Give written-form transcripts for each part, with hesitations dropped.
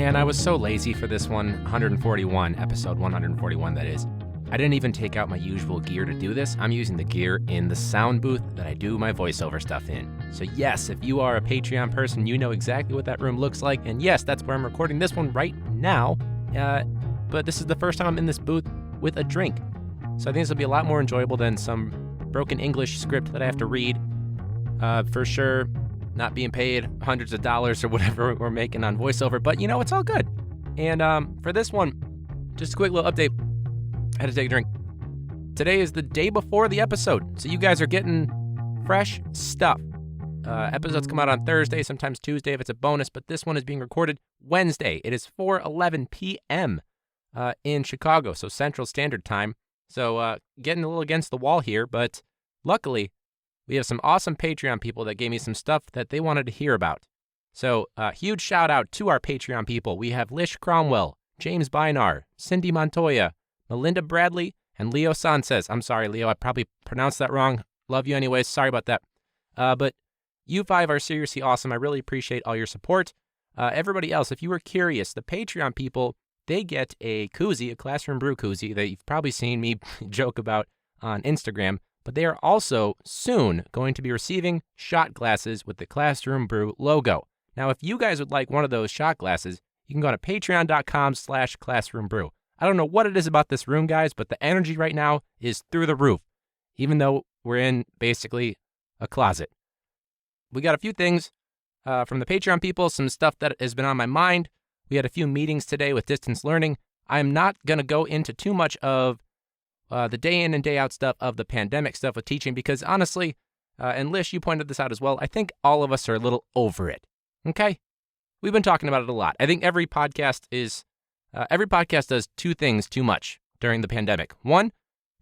Man, I was so lazy for this one, episode 141 that is. I didn't even take out my usual gear to do this. I'm using the gear in the sound booth that I do my voiceover stuff in. So yes, if you are a Patreon person, you know exactly what that room looks like. And yes, that's where I'm recording this one right now. But this is the first time I'm in this booth with a drink. So I think this will be a lot more enjoyable than some broken English script that I have to read. For sure, not being paid hundreds of dollars or whatever we're making on voiceover, but it's all good. And for this one, just a quick little update. I had to take a drink. Today is the day before the episode, so you guys are getting fresh stuff. Episodes come out on Thursday, sometimes Tuesday if it's a bonus, but this one is being recorded Wednesday. It is 4:11 p.m. In Chicago, so Central Standard Time. So getting a little against the wall here, but luckily we have some awesome Patreon people that gave me some stuff that they wanted to hear about. So huge shout out to our Patreon people. We have Lish Cromwell, James Bynar, Cindy Montoya, Melinda Bradley, and Leo Sanchez. I'm sorry, Leo, I probably pronounced that wrong. Love you anyways. Sorry about that. But you five are seriously awesome. I really appreciate all your support. Everybody else, if you were curious, the Patreon people, they get a koozie, a Classroom Brew koozie that you've probably seen me joke about on Instagram. But they are also soon going to be receiving shot glasses with the Classroom Brew logo. Now, if you guys would like one of those shot glasses, you can go to patreon.com/classroombrew. I don't know what it is about this room, guys, but the energy right now is through the roof, even though we're in basically a closet. We got a few things from the Patreon people, some stuff that has been on my mind. We had a few meetings today with distance learning. I'm not going to go into too much of the day in and day out stuff of the pandemic stuff with teaching because honestly, and Lish, you pointed this out as well, I think all of us are a little over it, okay? We've been talking about it a lot. I think every podcast does two things too much during the pandemic. One,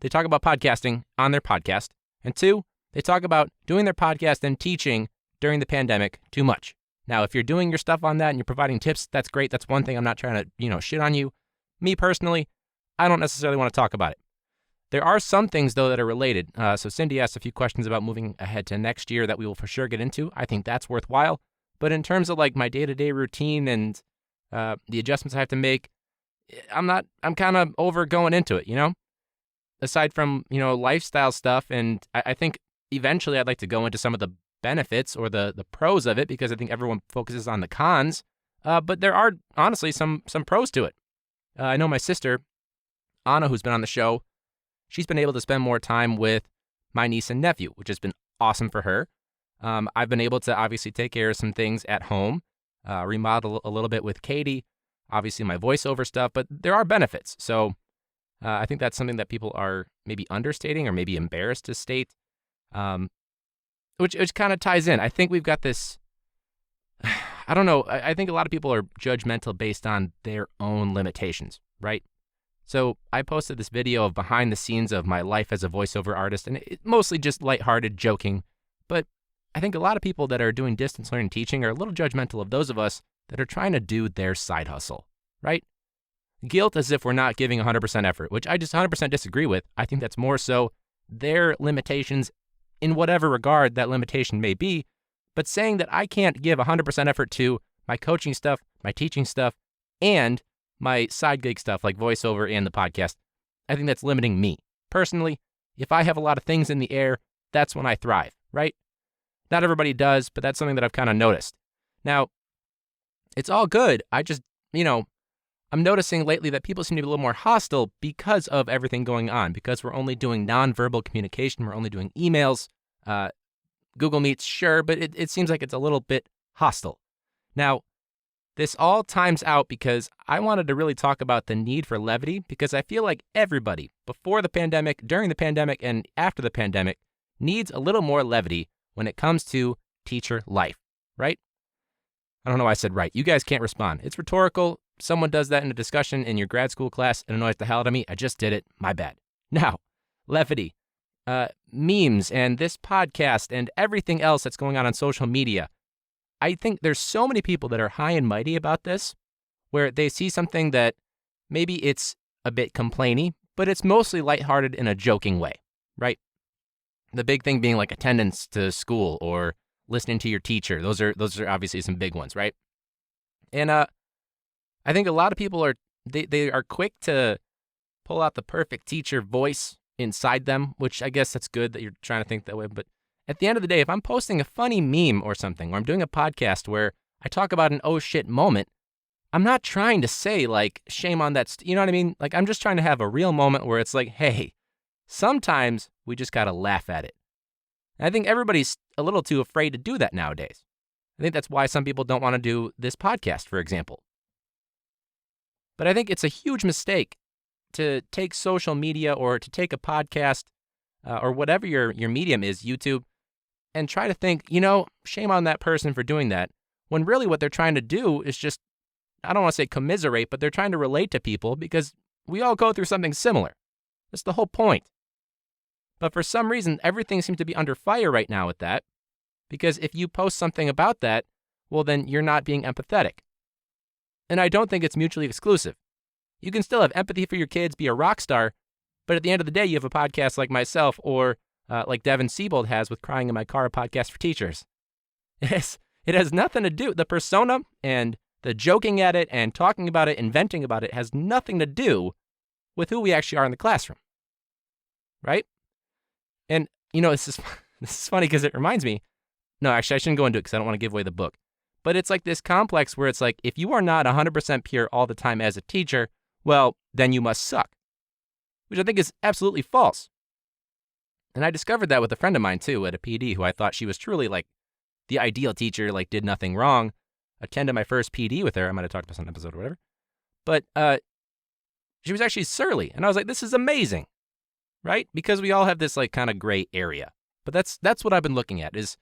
they talk about podcasting on their podcast. And two, they talk about doing their podcast and teaching during the pandemic too much. Now, if you're doing your stuff on that and you're providing tips, that's great. That's one thing. I'm not trying to, shit on you. Me personally, I don't necessarily want to talk about it. There are some things, though, that are related. So Cindy asked a few questions about moving ahead to next year that we will for sure get into. I think that's worthwhile. But in terms of like my day-to-day routine and the adjustments I have to make, I'm kind of over going into it, aside from, lifestyle stuff. And I think eventually I'd like to go into some of the benefits or the pros of it because I think everyone focuses on the cons. But there are honestly some pros to it. I know my sister, Anna, who's been on the show, she's been able to spend more time with my niece and nephew, which has been awesome for her. I've been able to obviously take care of some things at home, remodel a little bit with Katie, obviously my voiceover stuff, but there are benefits. So I think that's something that people are maybe understating or maybe embarrassed to state, which kind of ties in. I think we've got this, I don't know, I think a lot of people are judgmental based on their own limitations, right? So I posted this video of behind the scenes of my life as a voiceover artist, and it's mostly just lighthearted joking, but I think a lot of people that are doing distance learning teaching are a little judgmental of those of us that are trying to do their side hustle, right? Guilt as if we're not giving 100% effort, which I just 100% disagree with. I think that's more so their limitations in whatever regard that limitation may be, but saying that I can't give 100% effort to my coaching stuff, my teaching stuff, and my side gig stuff like voiceover and the podcast, I think that's limiting me. Personally, if I have a lot of things in the air, that's when I thrive, right? Not everybody does, but that's something that I've kind of noticed. Now, it's all good. I just, I'm noticing lately that people seem to be a little more hostile because of everything going on, because we're only doing nonverbal communication. We're only doing emails, Google Meets, sure, but it seems like it's a little bit hostile. Now, this all times out because I wanted to really talk about the need for levity because I feel like everybody before the pandemic, during the pandemic, and after the pandemic needs a little more levity when it comes to teacher life, right? I don't know why I said right. You guys can't respond. It's rhetorical. Someone does that in a discussion in your grad school class. It annoys the hell out of me. I just did it. My bad. Now, levity, memes, and this podcast, and everything else that's going on social media. I think there's so many people that are high and mighty about this, where they see something that maybe it's a bit complainy, but it's mostly lighthearted in a joking way, right? The big thing being like attendance to school or listening to your teacher. Those are obviously some big ones, right? And I think a lot of people they are quick to pull out the perfect teacher voice inside them, which I guess that's good that you're trying to think that way. But at the end of the day, if I'm posting a funny meme or something, or I'm doing a podcast where I talk about an oh shit moment, I'm not trying to say like, shame on that, you know what I mean? Like, I'm just trying to have a real moment where it's like, hey, sometimes we just got to laugh at it. And I think everybody's a little too afraid to do that nowadays. I think that's why some people don't want to do this podcast, for example. But I think it's a huge mistake to take social media or to take a podcast or whatever your medium is, YouTube, and try to think, shame on that person for doing that, when really what they're trying to do is just, I don't want to say commiserate, but they're trying to relate to people because we all go through something similar. That's the whole point. But for some reason, everything seems to be under fire right now with that, because if you post something about that, well, then you're not being empathetic. And I don't think it's mutually exclusive. You can still have empathy for your kids, be a rock star, but at the end of the day, you have a podcast like myself or like Devin Siebold has with Crying in My Car, a podcast for teachers. It has nothing to do, the persona and the joking at it and talking about it, inventing about it has nothing to do with who we actually are in the classroom, right? And, this is funny because it reminds me, no, actually, I shouldn't go into it because I don't want to give away the book. But it's like this complex where it's like, if you are not 100% pure all the time as a teacher, well, then you must suck, which I think is absolutely false. And I discovered that with a friend of mine, too, at a PD, who I thought she was truly like the ideal teacher, like did nothing wrong. Attended my first PD with her. I might have talked about some episode or whatever. But she was actually surly. And I was like, this is amazing, right? Because we all have this like kind of gray area. But that's what I've been looking at is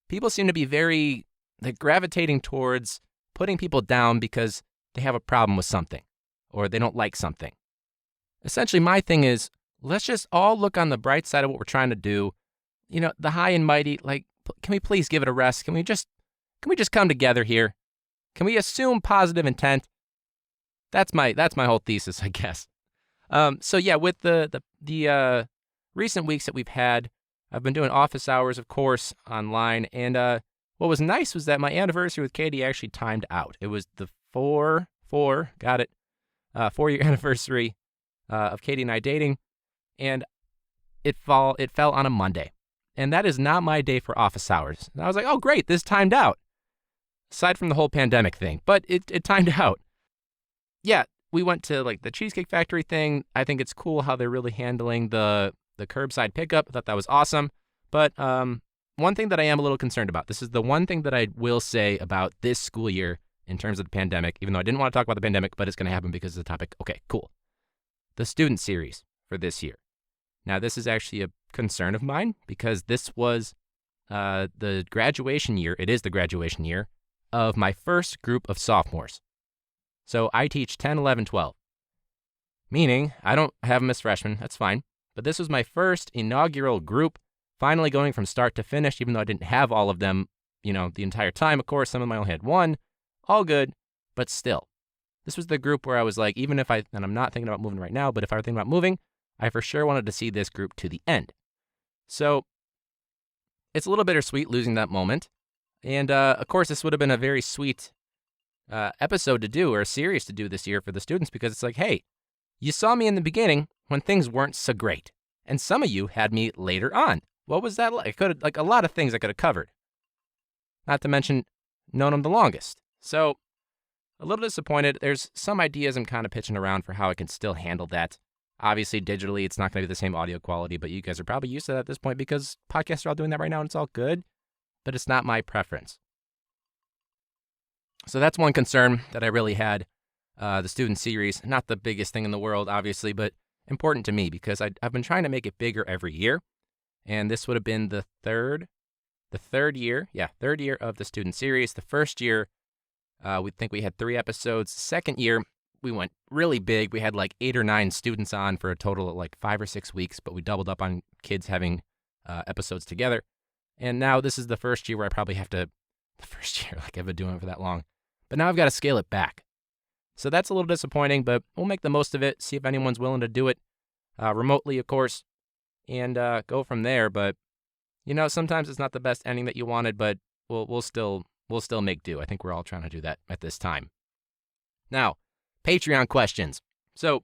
people seem to be very like gravitating towards putting people down because they have a problem with something or they don't like something. Essentially, my thing is, let's just all look on the bright side of what we're trying to do. The high and mighty, like, can we please give it a rest? Can we just come together here? Can we assume positive intent? That's my whole thesis, I guess. So yeah, with the recent weeks that we've had, I've been doing office hours, of course, online. And what was nice was that my anniversary with Katie actually timed out. It was the 4-year anniversary of Katie and I dating, and it fell on a Monday. And that is not my day for office hours. And I was like, oh, great, this timed out. Aside from the whole pandemic thing, but it timed out. Yeah, we went to like the Cheesecake Factory thing. I think it's cool how they're really handling the curbside pickup. I thought that was awesome. But one thing that I am a little concerned about, this is the one thing that I will say about this school year in terms of the pandemic, even though I didn't want to talk about the pandemic, but it's going to happen because of the topic. Okay, cool. The student series for this year. Now, this is actually a concern of mine because this was the graduation year. It is the graduation year of my first group of sophomores. So I teach 10, 11, 12. Meaning, I don't have them as freshmen. That's fine. But this was my first inaugural group, finally going from start to finish, even though I didn't have all of them, the entire time. Of course, some of them I only had one. All good, but still. This was the group where I was like, and I'm not thinking about moving right now, but if I were thinking about moving, I for sure wanted to see this group to the end. So it's a little bittersweet losing that moment. And, of course, this would have been a very sweet episode to do or a series to do this year for the students because it's like, hey, you saw me in the beginning when things weren't so great. And some of you had me later on. What was that like? A lot of things I could have covered. Not to mention known them the longest. So a little disappointed. There's some ideas I'm kind of pitching around for how I can still handle that. Obviously, digitally, it's not going to be the same audio quality, but you guys are probably used to that at this point because podcasts are all doing that right now and it's all good. But it's not my preference. So that's one concern that I really had. The student series, not the biggest thing in the world, obviously, but important to me because I've been trying to make it bigger every year. And this would have been the third year of the student series. The first year, we think we had 3 episodes. Second year, we went really big. We had like 8 or 9 students on for a total of like 5 or 6 weeks, but we doubled up on kids having episodes together. And now this is the first year where I probably have to, like I've been doing it for that long. But now I've got to scale it back. So that's a little disappointing, but we'll make the most of it, see if anyone's willing to do it remotely, of course, and go from there. But, sometimes it's not the best ending that you wanted, but we'll still make do. I think we're all trying to do that at this time. Now, Patreon questions. So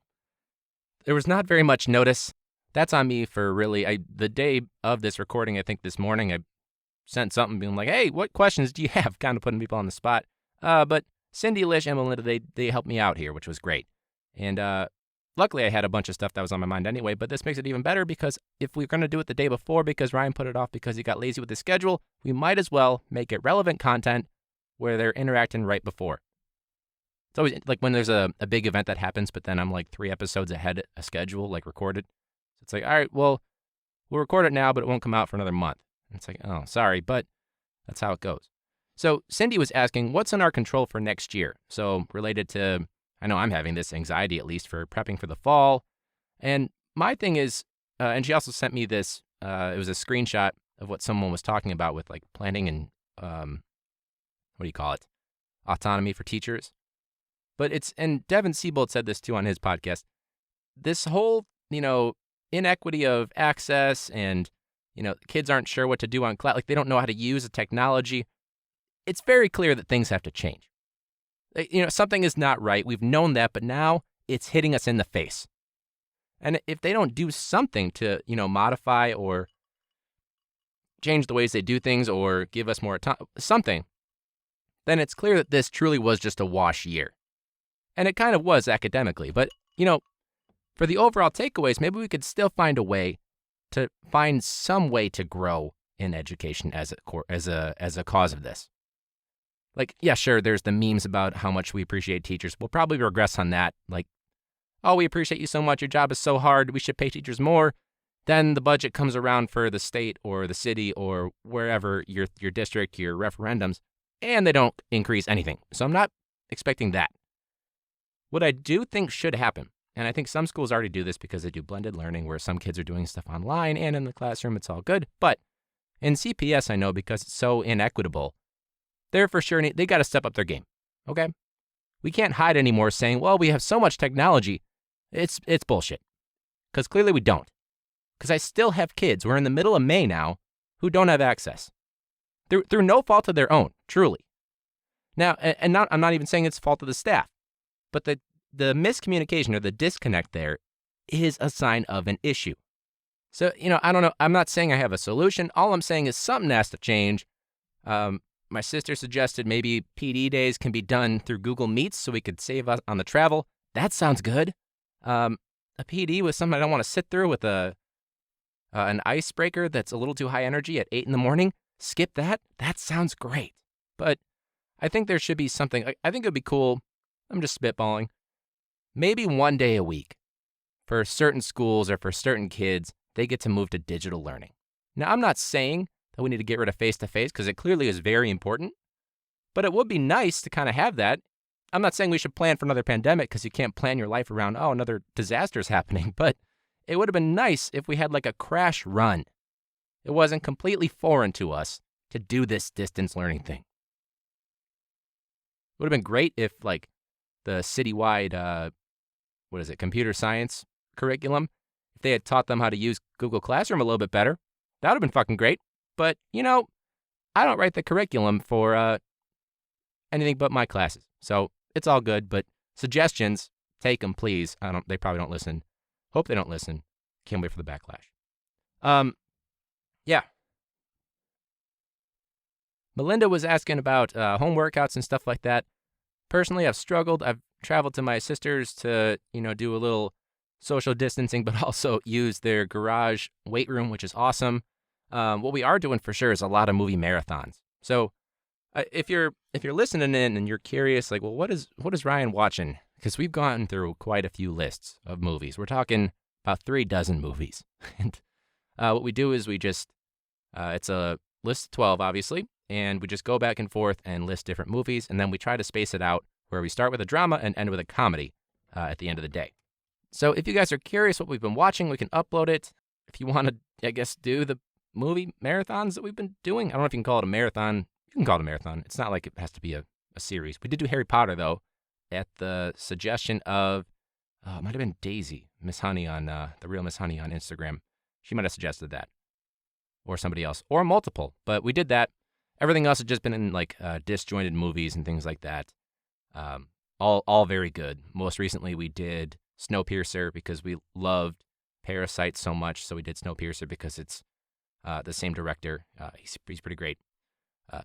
there was not very much notice. That's on me for really, the day of this recording, I think this morning, I sent something being like, hey, what questions do you have? Kind of putting people on the spot. But Cindy, Lish, and Melinda, they helped me out here, which was great. And luckily, I had a bunch of stuff that was on my mind anyway, but this makes it even better because if we're going to do it the day before because Ryan put it off because he got lazy with his schedule, we might as well make it relevant content where they're interacting right before. It's always like when there's a big event that happens, but then I'm like 3 episodes ahead of schedule, like recorded. So it's like, all right, well, we'll record it now, but it won't come out for another month. And it's like, oh, sorry, but that's how it goes. So Cindy was asking, what's in our control for next year? So related to, I know I'm having this anxiety at least for prepping for the fall. And my thing is, and she also sent me this, it was a screenshot of what someone was talking about with like planning and, what do you call it? Autonomy for teachers. But it's, and Devin Siebold said this too on his podcast, this whole, inequity of access and, kids aren't sure what to do on class, like they don't know how to use the technology. It's very clear that things have to change. Something is not right. We've known that, but now it's hitting us in the face. And if they don't do something to, modify or change the ways they do things or give us more something, then it's clear that this truly was just a wash year. And it kind of was academically, but, for the overall takeaways, maybe we could still find a way to find some way to grow in education as a cause of this. Like, yeah, sure, there's the memes about how much we appreciate teachers. We'll probably regress on that. Like, oh, we appreciate you so much. Your job is so hard. We should pay teachers more. Then the budget comes around for the state or the city or wherever your district, your referendums, and they don't increase anything. So I'm not expecting that. What I do think should happen, and I think some schools already do this because they do blended learning where some kids are doing stuff online and in the classroom, it's all good. But in CPS, I know because it's so inequitable, they're for sure, they got to step up their game, okay? We can't hide anymore saying, well, we have so much technology. It's bullshit. Because clearly we don't. Because I still have kids, we're in the middle of May now, who don't have access. Through no fault of their own, truly. Now, I'm not even saying it's fault of the staff, but the miscommunication or the disconnect there is a sign of an issue. So, I don't know. I'm not saying I have a solution. All I'm saying is something has to change. My sister suggested maybe PD days can be done through Google Meets so we could save us on the travel. That sounds good. A PD with something I don't want to sit through with an icebreaker that's a little too high energy at 8 in the morning. Skip that. That sounds great. But I think there should be something. I think it would be cool. I'm just spitballing. Maybe one day a week for certain schools or for certain kids, they get to move to digital learning. Now, I'm not saying that we need to get rid of face-to-face because it clearly is very important, but it would be nice to kind of have that. I'm not saying we should plan for another pandemic because you can't plan your life around, another disaster is happening, but it would have been nice if we had like a crash run. It wasn't completely foreign to us to do this distance learning thing. It would have been great if like the citywide, computer science curriculum, if they had taught them how to use Google Classroom a little bit better. That would have been fucking great. But, I don't write the curriculum for anything but my classes. So it's all good, but suggestions, take them, please. They probably don't listen. Hope they don't listen. Can't wait for the backlash. Yeah. Melinda was asking about home workouts and stuff like that. Personally, I've struggled. I've traveled to my sister's to, do a little social distancing, but also use their garage weight room, which is awesome. What we are doing for sure is a lot of movie marathons. So if you're listening in and you're curious, like, well, what is Ryan watching? Because we've gone through quite a few lists of movies. We're talking about 36 movies. And what we do is we just, it's a list of 12, obviously, and we just go back and forth and list different movies, and then we try to space it out where we start with a drama and end with a comedy at the end of the day. So if you guys are curious what we've been watching, we can upload it. If you want to, I guess, do the movie marathons that we've been doing. I don't know if you can call it a marathon. You can call it a marathon. It's not like it has to be a series. We did do Harry Potter, though, at the suggestion of, it might have been Daisy, Miss Honey on, the real Miss Honey on Instagram. She might have suggested that. Or somebody else. Or multiple. But we did that. Everything else has just been in, like, disjointed movies and things like that. all very good. Most recently, we did Snowpiercer because we loved Parasite so much. So we did Snowpiercer because it's the same director. He's pretty great.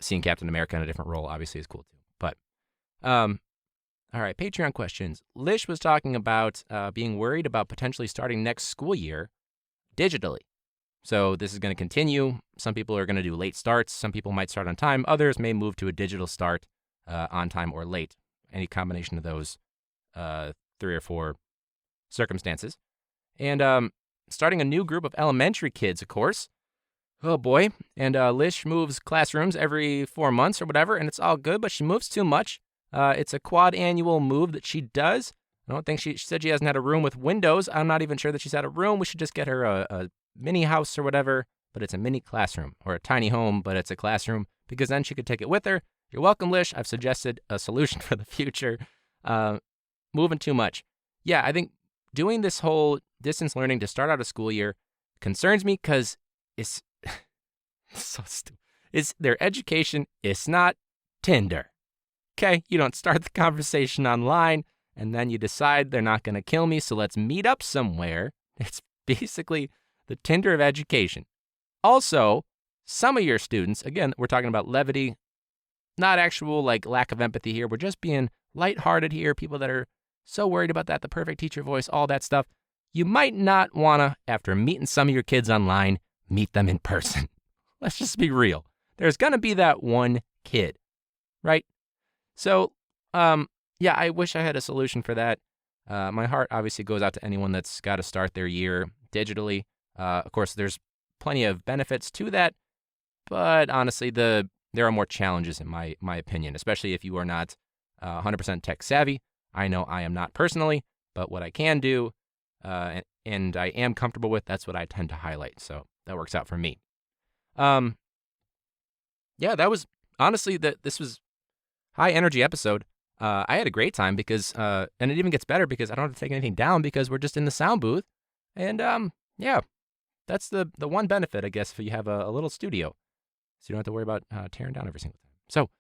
Seeing Captain America in a different role obviously is cool too. But all right, Patreon questions. Lish was talking about being worried about potentially starting next school year digitally. So this is going to continue. Some people are going to do late starts. Some people might start on time. Others may move to a digital start on time or late. Any combination of those 3 or 4 circumstances. And starting a new group of elementary kids, of course. Oh, boy. And Lish moves classrooms every 4 months or whatever, and it's all good, but she moves too much. It's a quad annual move that she does. I don't think she said she hasn't had a room with windows. I'm not even sure that she's had a room. We should just get her a mini house or whatever, but it's a mini classroom, or a tiny home, but it's a classroom, because then she could take it with her. You're welcome, Lish. I've suggested a solution for the future. Moving too much. Yeah, I think doing this whole distance learning to start out a school year concerns me because it's so stupid. It's their education. It's not Tinder. Okay, you don't start the conversation online and then you decide they're not going to kill me, so let's meet up somewhere. It's basically the Tinder of education. Also, some of your students, again, we're talking about levity, not actual lack of empathy here. We're just being lighthearted here. People that are so worried about that, the perfect teacher voice, all that stuff. You might not want to, after meeting some of your kids online, meet them in person. Let's just be real. There's going to be that one kid, right? So, yeah, I wish I had a solution for that. My heart obviously goes out to anyone that's got to start their year digitally. Of course, there's plenty of benefits to that, but honestly, there are more challenges in my opinion, especially if you are not 100% tech savvy. I know I am not personally, but what I can do, and I am comfortable with, that's what I tend to highlight. So that works out for me. Yeah, that was honestly this was high energy episode. I had a great time because, and it even gets better because I don't have to take anything down because we're just in the sound booth. And yeah, that's the one benefit, I guess, if you have a little studio. So you don't have to worry about tearing down every single time. So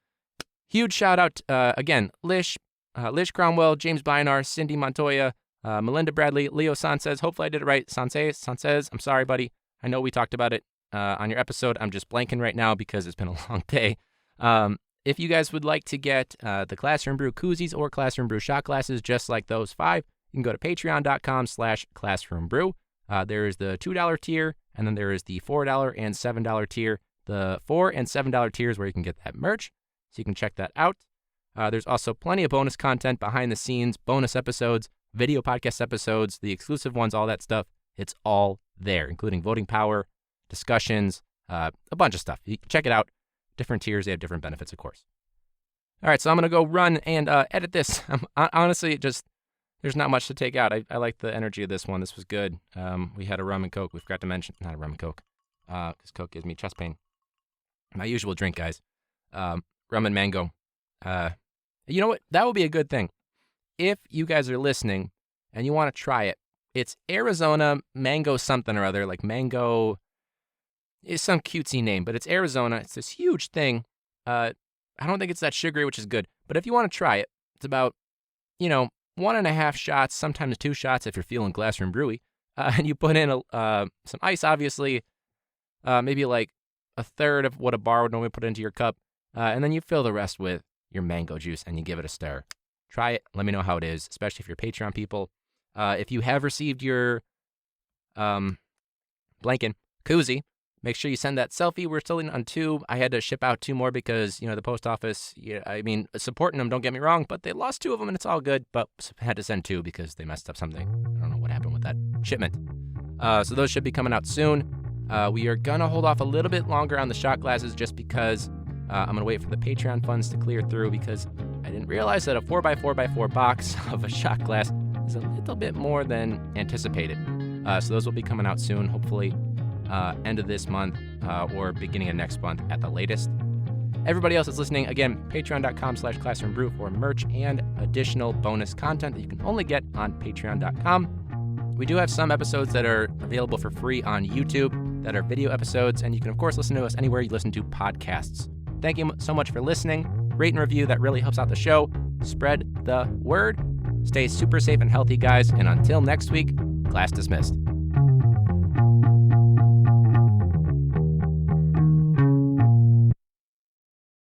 huge shout out, again, Lish Cromwell, James Bynar, Cindy Montoya, Melinda Bradley, Leo Sanchez. Hopefully I did it right. Sanchez. I'm sorry, buddy. I know we talked about it on your episode. I'm just blanking right now because it's been a long day. If you guys would like to get the Classroom Brew koozies or Classroom Brew shot glasses just like those 5, you can go to patreon.com/classroombrew. There is the $2 tier, and then there is the $4 and $7 tier. The $4 and $7 tiers where you can get that merch, so you can check that out. There's also plenty of bonus content, behind the scenes, bonus episodes, video podcast episodes, the exclusive ones, all that stuff. It's all there, including voting power, discussions, a bunch of stuff. You can check it out. Different tiers, they have different benefits, of course. All right, so I'm going to go run and edit this. Honestly, there's not much to take out. I like the energy of this one. This was good. We had a rum and Coke. We forgot to mention, not a rum and Coke, because Coke gives me chest pain. My usual drink, guys. Rum and mango. You know what? That would be a good thing. If you guys are listening and you want to try it, it's Arizona mango something or other, like mango is some cutesy name, but it's Arizona. It's this huge thing. I don't think it's that sugary, which is good. But if you want to try it, it's about, 1.5 shots, sometimes 2 shots if you're feeling Classroom Brewy. And you put in some ice, obviously, maybe like a third of what a bar would normally put into your cup. And then you fill the rest with your mango juice and you give it a stir. Try it. Let me know how it is, especially if you're Patreon people. If you have received your blanking koozie, make sure you send that selfie. We're still on 2. I had to ship out 2 more because, the post office, supporting them, don't get me wrong, but they lost 2 of them and it's all good, but had to send 2 because they messed up something. I don't know what happened with that shipment. So those should be coming out soon. We are going to hold off a little bit longer on the shot glasses just because I'm going to wait for the Patreon funds to clear through because I didn't realize that a 4x4x4 box of a shot glass is a little bit more than anticipated. So those will be coming out soon, hopefully end of this month or beginning of next month at the latest. Everybody else that's listening, again, patreon.com/classroombrew for merch and additional bonus content that you can only get on patreon.com. We do have some episodes that are available for free on YouTube that are video episodes, and you can, of course, listen to us anywhere you listen to podcasts. Thank you so much for listening. Rate and review, that really helps out the show. Spread the word. Stay super safe and healthy, guys. And until next week, class dismissed.